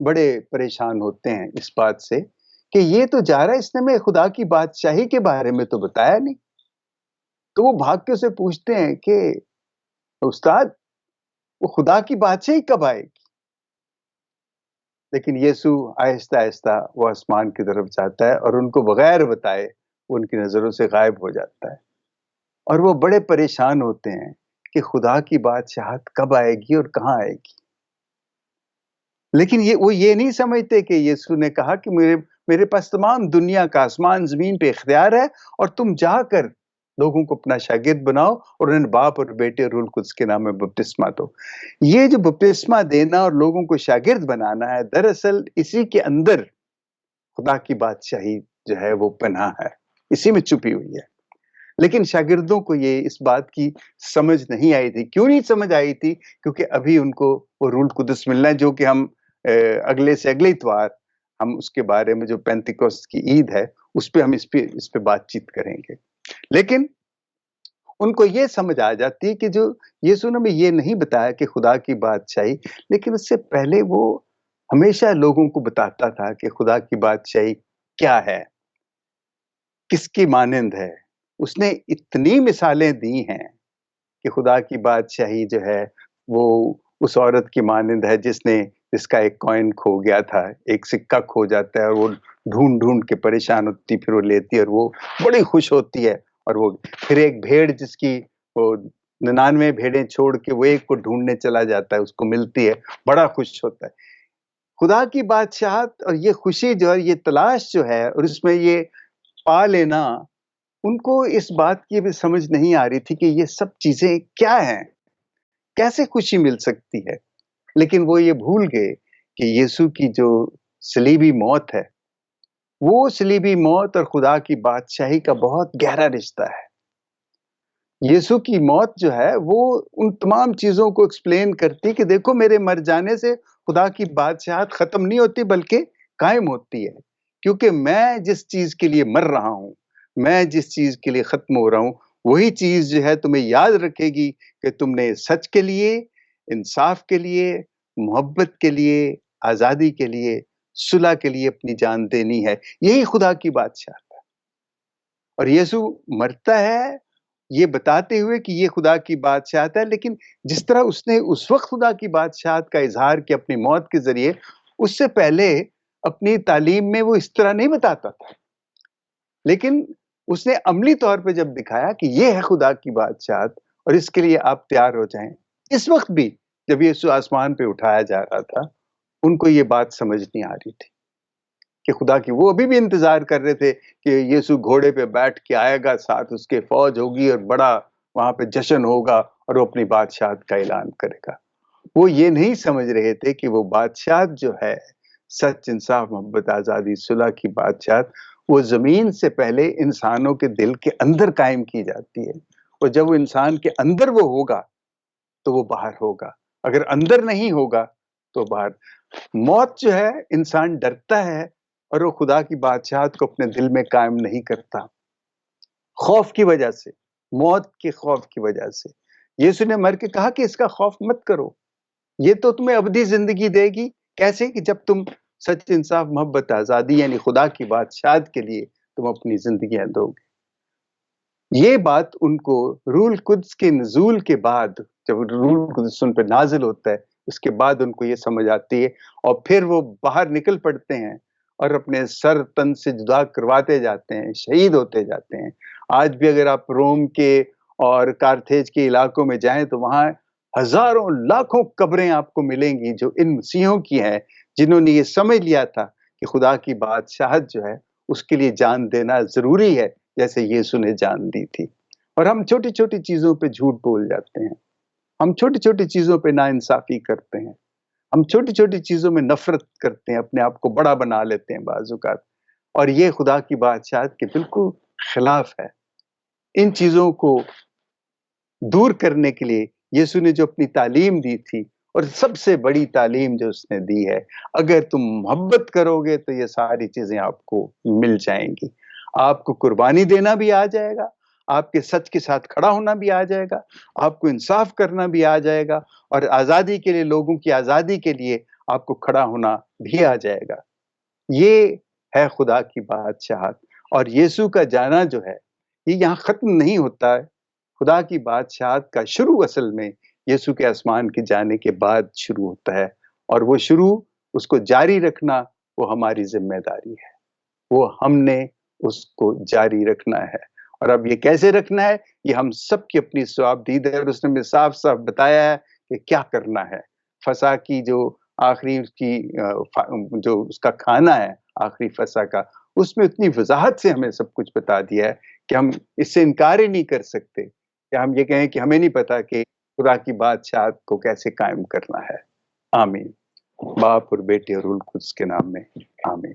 بڑے پریشان ہوتے ہیں اس بات سے کہ یہ تو جا رہا ہے، اس نے میں خدا کی بادشاہی کے بارے میں تو بتایا نہیں. تو وہ بھاگ کے اسے پوچھتے ہیں کہ استاد، وہ خدا کی بادشاہی کب آئے گی؟ لیکن یسوع آہستہ آہستہ وہ آسمان کی طرف جاتا ہے اور ان کو بغیر بتائے وہ ان کی نظروں سے غائب ہو جاتا ہے. اور وہ بڑے پریشان ہوتے ہیں کہ خدا کی بادشاہت کب آئے گی اور کہاں آئے گی. لیکن وہ یہ نہیں سمجھتے کہ یسوع نے کہا کہ میرے پاس تمام دنیا کا، آسمان زمین پہ اختیار ہے، اور تم جا کر لوگوں کو اپنا شاگرد بناؤ اور انہیں باپ اور بیٹے اور روح القدس کے نام میں بپتسمہ دو. یہ جو بپتسمہ دینا اور لوگوں کو شاگرد بنانا ہے، دراصل اسی کے اندر خدا کی بادشاہی جو ہے وہ پنہا ہے، اسی میں چھپی ہوئی ہے. لیکن شاگردوں کو یہ اس بات کی سمجھ نہیں آئی تھی. کیوں نہیں سمجھ آئی تھی؟ کیونکہ ابھی ان کو وہ روح القدس ملنا ہے، جو کہ ہم اگلے سے اگلے اتوار ہم اس کے بارے میں، جو پینتیکوست کی عید ہے، اس پہ ہم اس پہ بات چیت کریں گے. لیکن ان کو یہ سمجھ آ جاتی ہے کہ جو یسوع نے یہ نہیں بتایا کہ خدا کی بادشاہی، لیکن اس سے پہلے وہ ہمیشہ لوگوں کو بتاتا تھا کہ خدا کی بادشاہی کیا ہے، کس کی مانند ہے. اس نے اتنی مثالیں دی ہیں کہ خدا کی بادشاہی جو ہے وہ اس عورت کی مانند ہے جس کا ایک کوئن کھو گیا تھا، ایک سکہ کھو جاتا ہے اور وہ ڈھونڈ ڈھونڈ کے پریشان ہوتی، پھر وہ لیتی ہے اور وہ بڑی خوش ہوتی ہے. اور وہ پھر ایک بھیڑ جس کی وہ 99 بھیڑیں چھوڑ کے وہ ایک کو ڈھونڈنے چلا جاتا ہے، اس کو ملتی ہے، بڑا خوش ہوتا ہے. خدا کی بادشاہت اور یہ خوشی جو ہے، یہ تلاش جو ہے، اور اس میں یہ پا لینا، ان کو اس بات کی بھی سمجھ نہیں آ رہی تھی کہ یہ سب چیزیں کیا ہیں، کیسے خوشی مل سکتی ہے. لیکن وہ یہ بھول گئے کہ یسوع کی جو صلیبی موت ہے، وہ صلیبی موت اور خدا کی بادشاہی کا بہت گہرا رشتہ ہے. یسوع کی موت جو ہے وہ ان تمام چیزوں کو ایکسپلین کرتی کہ دیکھو، میرے مر جانے سے خدا کی بادشاہت ختم نہیں ہوتی بلکہ قائم ہوتی ہے. کیونکہ میں جس چیز کے لیے مر رہا ہوں، میں جس چیز کے لیے ختم ہو رہا ہوں، وہی چیز جو ہے تمہیں یاد رکھے گی کہ تم نے سچ کے لیے، انصاف کے لیے، محبت کے لیے، آزادی کے لیے، صلح کے لیے اپنی جان دینی ہے. یہی خدا کی بادشاہت ہے. اور یسوع مرتا ہے یہ بتاتے ہوئے کہ یہ خدا کی بادشاہت ہے، لیکن جس طرح اس نے اس وقت خدا کی بادشاہت کا اظہار کیا اپنی موت کے ذریعے، اس سے پہلے اپنی تعلیم میں وہ اس طرح نہیں بتاتا تھا. لیکن اس نے عملی طور پہ جب دکھایا کہ یہ ہے خدا کی بادشاہت اور اس کے لیے آپ تیار ہو جائیں. اس وقت بھی جب یسوع آسمان پہ اٹھایا جا رہا تھا، ان کو یہ بات سمجھ نہیں آ رہی تھی کہ خدا کی، وہ ابھی بھی انتظار کر رہے تھے کہ یسوع گھوڑے پہ بیٹھ کے آئے گا، ساتھ اس کے فوج ہوگی اور بڑا وہاں پہ جشن ہوگا اور وہ اپنی بادشاہت کا اعلان کرے گا. وہ یہ نہیں سمجھ رہے تھے کہ وہ بادشاہت جو ہے، سچ، انصاف، محبت، آزادی، صلح کی بادشاہت، وہ زمین سے پہلے انسانوں کے دل کے اندر قائم کی جاتی ہے. اور جب وہ انسان کے اندر وہ ہوگا تو وہ باہر ہوگا. اگر اندر نہیں ہوگا تو باہر. موت جو ہے، انسان ڈرتا ہے اور وہ خدا کی بادشاہت کو اپنے دل میں قائم نہیں کرتا، خوف کی وجہ سے، موت کے خوف کی وجہ سے. یسوع نے مر کے کہا کہ اس کا خوف مت کرو، یہ تو تمہیں ابدی زندگی دے گی. کیسے؟ کہ جب تم سچ، انصاف، محبت، آزادی یعنی خدا کی بادشاہت کے لیے تم اپنی زندگیاں دو گے. یہ بات ان کو روح القدس کے نزول کے بعد، جب روح القدس ان پہ نازل ہوتا ہے، اس کے بعد ان کو یہ سمجھ آتی ہے، اور پھر وہ باہر نکل پڑتے ہیں اور اپنے سر تن سے جدا کرواتے جاتے ہیں، شہید ہوتے جاتے ہیں. آج بھی اگر آپ روم کے اور کارتھیج کے علاقوں میں جائیں تو وہاں ہزاروں لاکھوں قبریں آپ کو ملیں گی جو ان مسیحوں کی ہیں، جنہوں نے یہ سمجھ لیا تھا کہ خدا کی بادشاہت جو ہے اس کے لیے جان دینا ضروری ہے، جیسے یسوع نے جان دی تھی. اور ہم چھوٹی چھوٹی چیزوں پہ جھوٹ بول جاتے ہیں، ہم چھوٹی چھوٹی چیزوں پہ ناانصافی کرتے ہیں، ہم چھوٹی چھوٹی چیزوں میں نفرت کرتے ہیں، اپنے آپ کو بڑا بنا لیتے ہیں بعض اوقات. اور یہ خدا کی بادشاہت کے بالکل خلاف ہے. ان چیزوں کو دور کرنے کے لیے یسوع نے جو اپنی تعلیم دی تھی، اور سب سے بڑی تعلیم جو اس نے دی ہے، اگر تم محبت کرو گے تو یہ ساری چیزیں آپ کو مل جائیں گی. آپ کو قربانی دینا بھی آ جائے گا، آپ کے سچ کے ساتھ کھڑا ہونا بھی آ جائے گا، آپ کو انصاف کرنا بھی آ جائے گا، اور آزادی کے لیے، لوگوں کی آزادی کے لیے آپ کو کھڑا ہونا بھی آ جائے گا۔ یہ ہے خدا کی بادشاہت، اور یسوع کا جانا جو ہے یہ یہاں ختم نہیں ہوتا ہے۔ خدا کی بادشاہت کا شروع اصل میں یسوع کے آسمان کے جانے کے بعد شروع ہوتا ہے، اور وہ شروع اس کو جاری رکھنا وہ ہماری ذمہ داری ہے، وہ ہم نے اس کو جاری رکھنا ہے۔ اور اب یہ کیسے رکھنا ہے، یہ ہم سب کی اپنی ثواب دید ہے، اور اس نے ہمیں صاف صاف بتایا ہے کہ کیا کرنا ہے۔ فسح کی جو آخری جو اس کا کھانا ہے آخری فسح کا، اس میں اتنی وضاحت سے ہمیں سب کچھ بتا دیا ہے کہ ہم اس سے انکار ہی نہیں کر سکتے کہ ہم یہ کہیں کہ ہمیں نہیں پتا کہ خدا کی بادشاہت کو کیسے قائم کرنا ہے۔ آمین۔ باپ اور بیٹے اور روح القدس کے نام میں آمین۔